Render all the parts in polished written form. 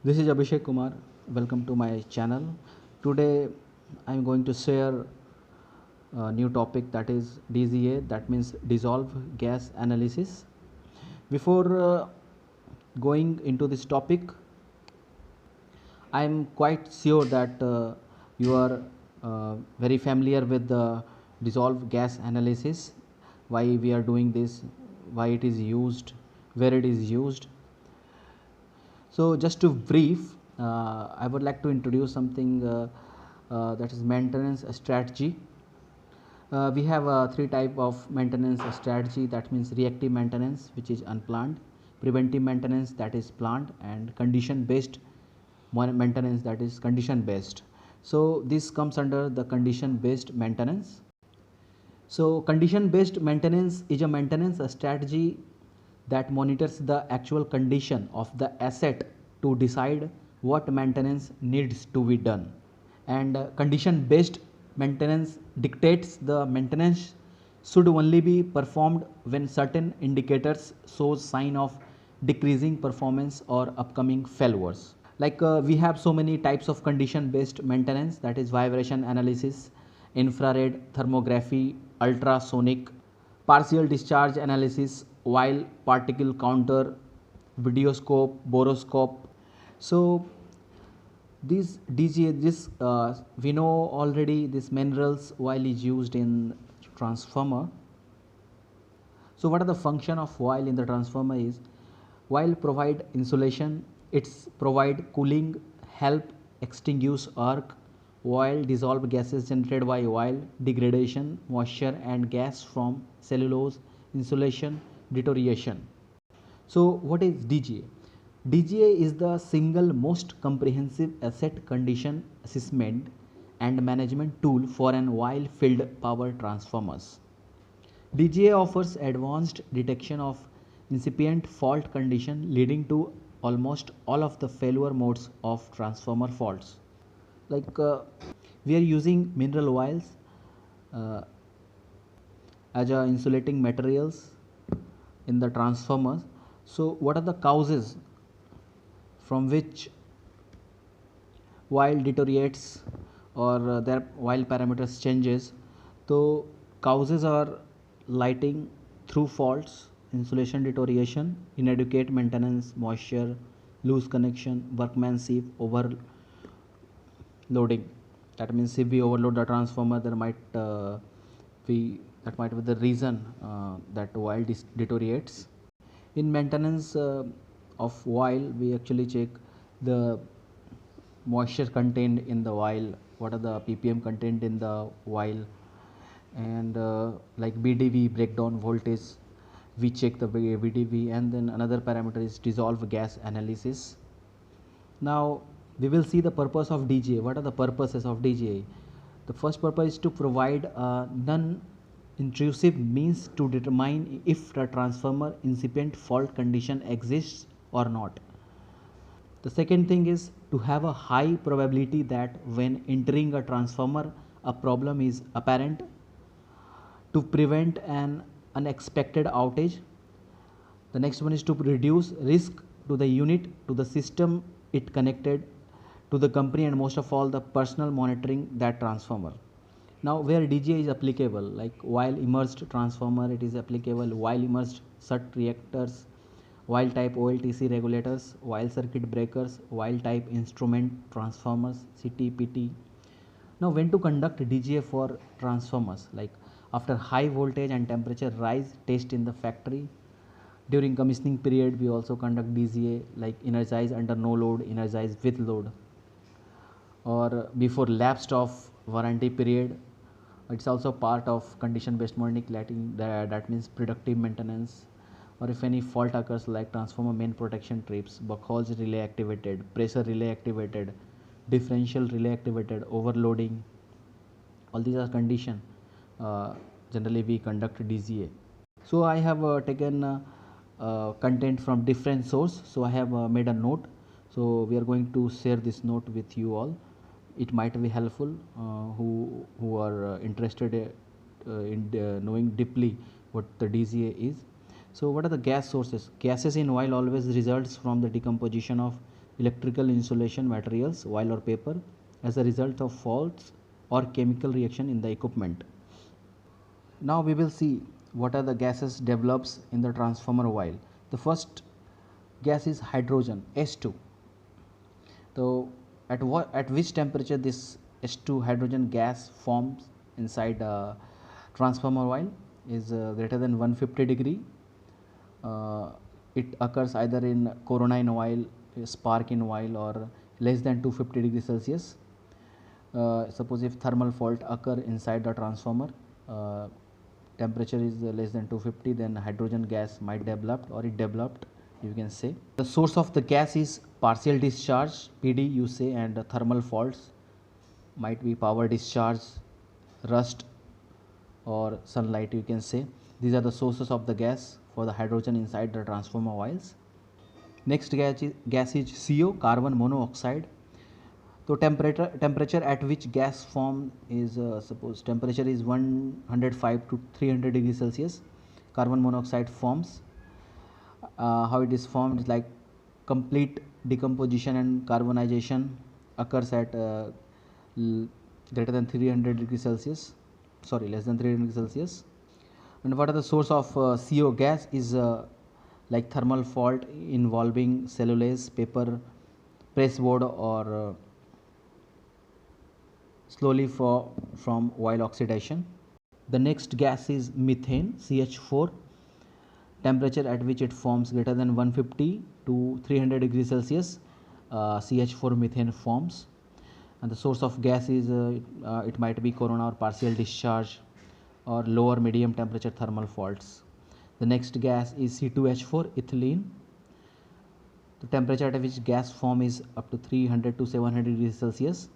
This is Abhishek Kumar. Welcome to my channel. Today I am going to share a new topic, that is DGA, that means dissolve gas analysis. Before going into this topic, I am quite sure that you are very familiar with the dissolve gas analysis, why we are doing this, why it is used, where it is used. So just to brief, I would like to introduce something that is maintenance strategy. We have three type of maintenance strategy, that means reactive maintenance, which is unplanned, preventive maintenance, that is planned, and condition based maintenance, that is condition based. So this comes under the condition based maintenance. So condition based maintenance is a maintenance strategy that monitors the actual condition of the asset to decide what maintenance needs to be done. And condition based maintenance dictates the maintenance should only be performed when certain indicators shows sign of decreasing performance or upcoming failures. Like we have so many types of condition based maintenance, that is vibration analysis, infrared thermography, ultrasonic, partial discharge analysis, while particle counter, videoscope, boroscope. So this DGA, this we know already this minerals oil is used in transformer. So what are the function of oil in the transformer is, oil provide insulation, it's provide cooling, help extinguish arc, oil dissolve gases generated by oil, degradation, moisture and gas from cellulose, insulation, deterioration. So what is DGA? DGA is the single most comprehensive asset condition assessment and management tool for an oil field power transformers. DGA offers advanced detection of incipient fault condition leading to almost all of the failure modes of transformer faults. Like we are using mineral oils uh, as a insulating materials in the transformers. So what are the causes from which oil deteriorates or their oil parameters changes? So causes are lighting through faults, insulation deterioration, inadequate maintenance, moisture, loose connection, workmanship, overloading. That means if we overload the transformer, there might be that might be the reason that oil deteriorates. In maintenance of oil, we actually check the moisture contained in the oil, what are the ppm contained in the oil, and like BDV, breakdown voltage, we check the BDV. And then another parameter is dissolve gas analysis. Now we will see the purpose of DGA. What are the purposes of DGA? The first purpose is to provide a non-intrusive means to determine if the transformer incipient fault condition exists or not. The second thing is to have a high probability that when entering a transformer, a problem is apparent, to prevent an unexpected outage. The next one is to reduce risk to the unit, to the system it connected, to the company, and most of all the personal monitoring that transformer. Now where DGA is applicable, like while immersed transformer it is applicable, while immersed SUT reactors, while type OLTC regulators, while circuit breakers, while type instrument transformers, CTPT. Now when to conduct DGA for transformers, like after high voltage and temperature rise test in the factory. During commissioning period we also conduct DGA, like energize under no load, energize with load, or before lapsed of warranty period. It's also part of condition based monitoring, that means predictive maintenance. Or if any fault occurs, like transformer main protection trips, buckholes relay activated, pressure relay activated, differential relay activated, overloading, all these are condition. Generally we conduct DGA. So I have taken content from different source, so I have made a note. So we are going to share this note with you all. It might be helpful who are interested in knowing deeply what the DGA is. So what are the gas sources? Gases in oil always results from the decomposition of electrical insulation materials, oil or paper, as a result of faults or chemical reaction in the equipment. Now we will see what are the gases develops in the transformer oil. The first gas is hydrogen, H2. So at which temperature this H2 hydrogen gas forms inside transformer oil is greater than 150 degree. It occurs either in corona in oil, spark in oil, or less than 250 degrees Celsius. Suppose if thermal fault occur inside the transformer, temperature is less than 250, then hydrogen gas might develop, or it developed, you can say. The source of the gas is partial discharge, PD you say, and thermal faults might be power discharge, rust, or sunlight, you can say. These are the sources of the gas for the hydrogen inside the transformer oils. Next gas is CO, carbon monoxide. So temperature at which gas form is suppose temperature is 105 to 300 degrees Celsius, carbon monoxide forms. How it is formed is like complete decomposition and carbonization occurs at greater than 300 degrees Celsius, sorry, less than 300 degrees Celsius. And what are the source of CO gas is like thermal fault involving cellulose, paper, pressboard, or slowly from oil oxidation. The next gas is methane, CH4. Temperature at which it forms greater than 150 to 300 degrees Celsius, CH4 methane forms. And the source of gas is it might be corona or partial discharge or lower medium temperature thermal faults. The next gas is C2H4, ethylene. The temperature at which gas form is up to 300 to 700 degrees Celsius.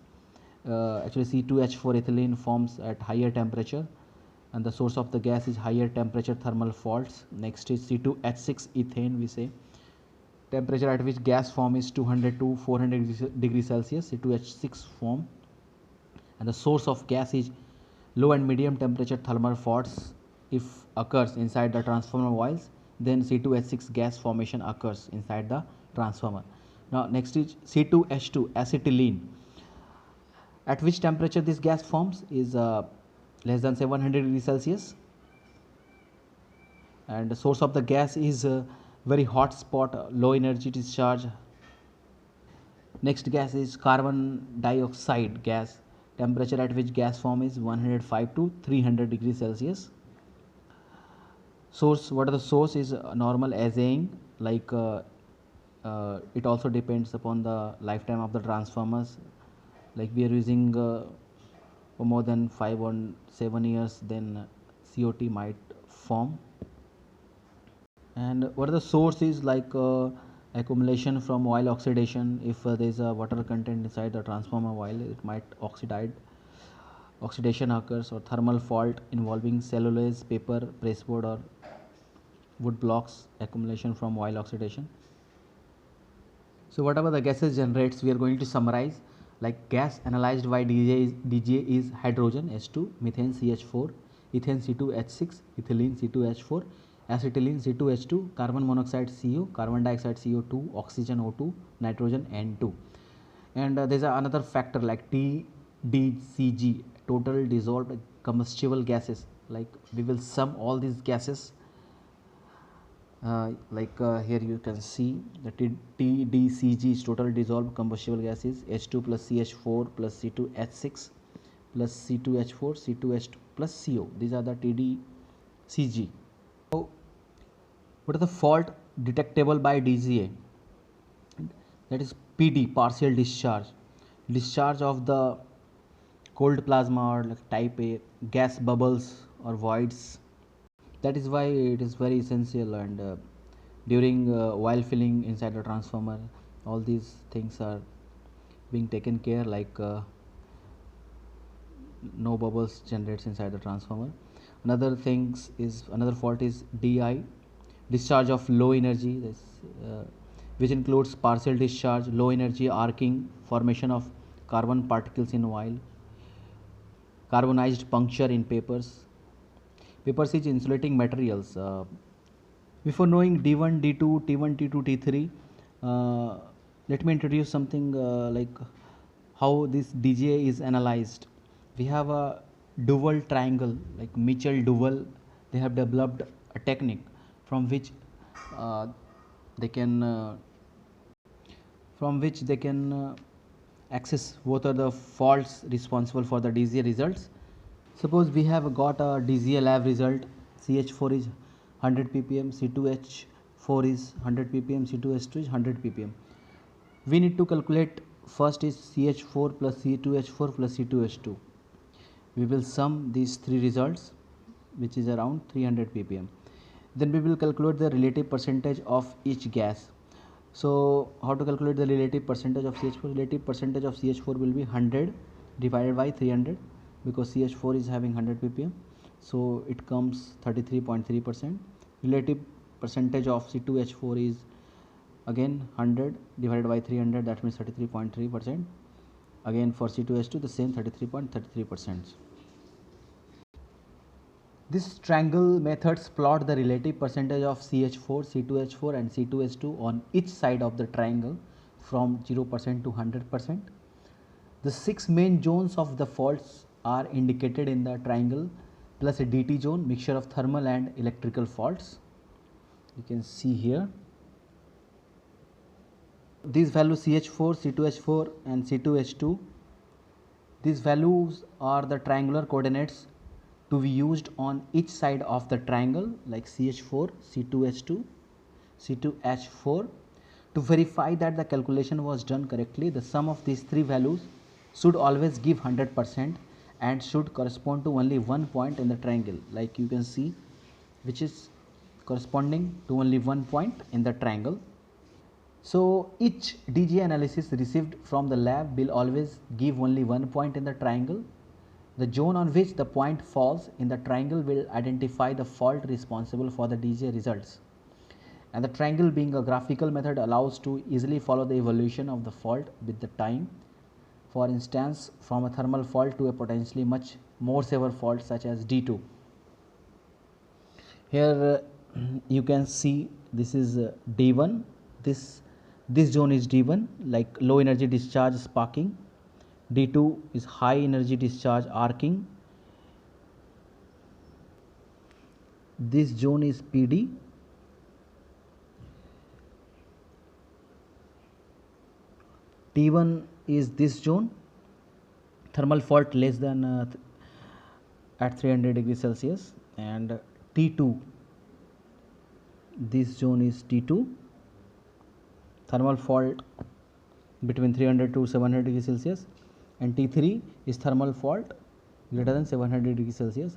Actually C2H4 ethylene forms at higher temperature, and the source of the gas is higher temperature thermal faults. Next is C2H6 ethane, we say. Temperature at which gas form is 200 to 400 degrees Celsius, C2H6 form, and the source of gas is low and medium temperature thermal faults. If occurs inside the transformer oils, then C2H6 gas formation occurs inside the transformer. Now next is C2H2 acetylene. At which temperature this gas forms is less than 700 degrees Celsius, and the source of the gas is very hot spot, low energy discharge. Next gas is carbon dioxide gas. Temperature at which gas form is 105 to 300 degrees Celsius. Source, what are the source is normal assaying, like it also depends upon the lifetime of the transformers. Like we are using for more than 5 or 7 years, then COT might form. And what are the sources, like accumulation from oil oxidation. If there is a water content inside the transformer oil, it might oxidation occurs, or thermal fault involving cellulose, paper, pressboard, or wood blocks, accumulation from oil oxidation. So whatever the gases generates, we are going to summarize. Like gas analyzed by DGA is hydrogen H2, methane CH4, ethane C2H6, ethylene C2H4, acetylene C2H2, carbon monoxide CO, carbon dioxide CO2, oxygen O2, nitrogen N2. And there is another factor like TDCG, total dissolved combustible gases. Like we will sum all these gases. Here you can see the TDCG is total dissolved combustible gases, H2 plus CH4 plus C2H6 plus C2H4, C2H2 plus CO. These are the TDCG. So what is the fault detectable by DGA? That is PD, partial discharge. Discharge of the cold plasma, or like type A, gas bubbles or voids. That is why it is very essential, and during while filling inside the transformer, all these things are being taken care, like no bubbles generates inside the transformer. Another fault is DI, discharge of low energy, which includes partial discharge, low energy arcing, formation of carbon particles in oil, carbonized puncture in papers. Papers is insulating materials. Before knowing D1, D2, T1, T2, T3, let me introduce something like how this DGA is analyzed. We have a dual triangle like Mitchell dual. They have developed a technique from which uh, they can access what are the faults responsible for the DGA results. Suppose we have got a DGA lab result. CH4 is 100 ppm, C2H4 is 100 ppm, C2H2 is 100 ppm. We need to calculate first is CH4 plus C2H4 plus C2H2. We will sum these three results, which is around 300 ppm. Then we will calculate the relative percentage of each gas. So how to calculate the relative percentage of CH4? Relative percentage of CH4 will be 100 divided by 300, because CH4 is having 100 ppm, so it comes 33.3%. Relative percentage of C2H4 is again 100 divided by 300, that means 33.3%. Again for C2H2 the same 33.33%. This triangle methods plot the relative percentage of CH4, C2H4 and C2H2 on each side of the triangle from 0% to 100%. The 6 main zones of the faults are indicated in the triangle, plus a DT zone, mixture of thermal and electrical faults. You can see here. These values CH4, C2H4 and C2H2, these values are the triangular coordinates to be used on each side of the triangle, like CH4, C2H2, C2H4. To verify that the calculation was done correctly, the sum of these three values should always give 100% and should correspond to only one point in the triangle, like you can see, which is corresponding to only one point in the triangle. So each DGA analysis received from the lab will always give only one point in the triangle. The zone on which the point falls in the triangle will identify the fault responsible for the DGA results. And the triangle, being a graphical method, allows to easily follow the evolution of the fault with the time. For instance, from a thermal fault to a potentially much more severe fault such as D2. Here you can see this is D1. This zone is D1, like low energy discharge sparking. D2 is high energy discharge arcing. This zone is PD. T1 is this zone, thermal fault less than at 300 degrees Celsius, and T2, this zone is T2, thermal fault between 300 to 700 degrees Celsius, and T3 is thermal fault greater than 700 degrees Celsius.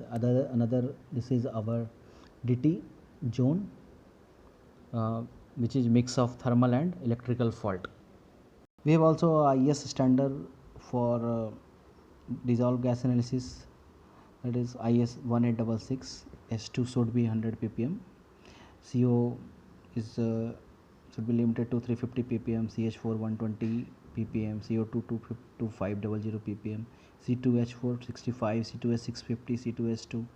This is our DT zone, which is mix of thermal and electrical fault. We have also a IS standard for dissolved gas analysis, that is IS 1866. S2 should be 100 ppm, CO is should be limited to 350 ppm, CH4 120 ppm, CO2 2500 ppm, C2H4 65, C2H 650, C2H2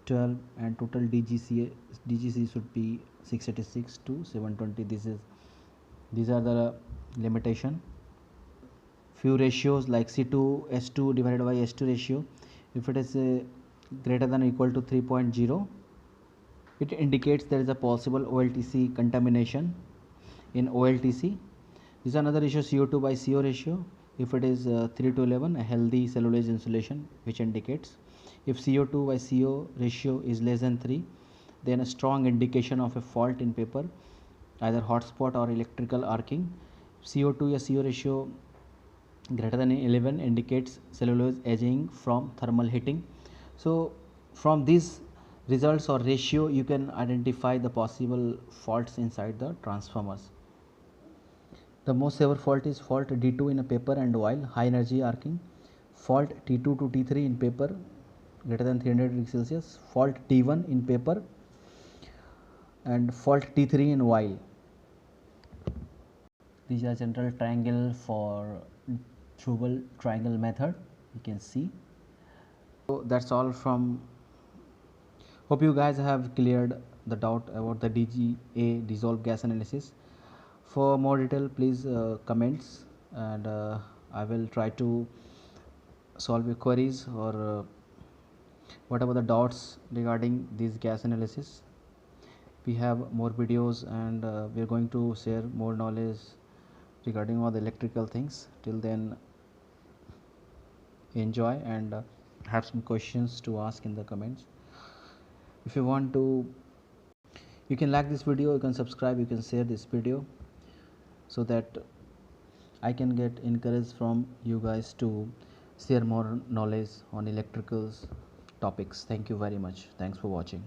12, and total DGC should be 686 to 720. These are the limitation. Few ratios like C2H2 divided by H2 ratio, if it is greater than or equal to 3.0, it indicates there is a possible OLTC contamination in OLTC. This is another ratio, CO2 by CO ratio. If it is 3 to 11, a healthy cellulose insulation, which indicates. If CO2 by CO ratio is less than 3, then a strong indication of a fault in paper, either hotspot or electrical arcing. CO2 or CO ratio greater than 11 indicates cellulose aging from thermal heating. So from these results or ratio, you can identify the possible faults inside the transformers. The most severe fault is fault D2 in a paper and oil, high energy arcing. Fault T2 to T3 in paper greater than 300 degrees Celsius. Fault T1 in paper, and fault T3 in oil. These are general triangle for dual triangle method, you can see. So that's all from. Hope you guys have cleared the doubt about the DGA dissolved gas analysis. For more detail, please comments, and I will try to solve your queries or whatever the doubts regarding this gas analysis. We have more videos, and we are going to share more knowledge regarding all the electrical things. Till then, enjoy, and have some questions to ask in the comments. If you want to, you can like this video, you can subscribe, you can share this video, so that I can get encouraged from you guys to share more knowledge on electricals topics. Thank you very much. Thanks for watching.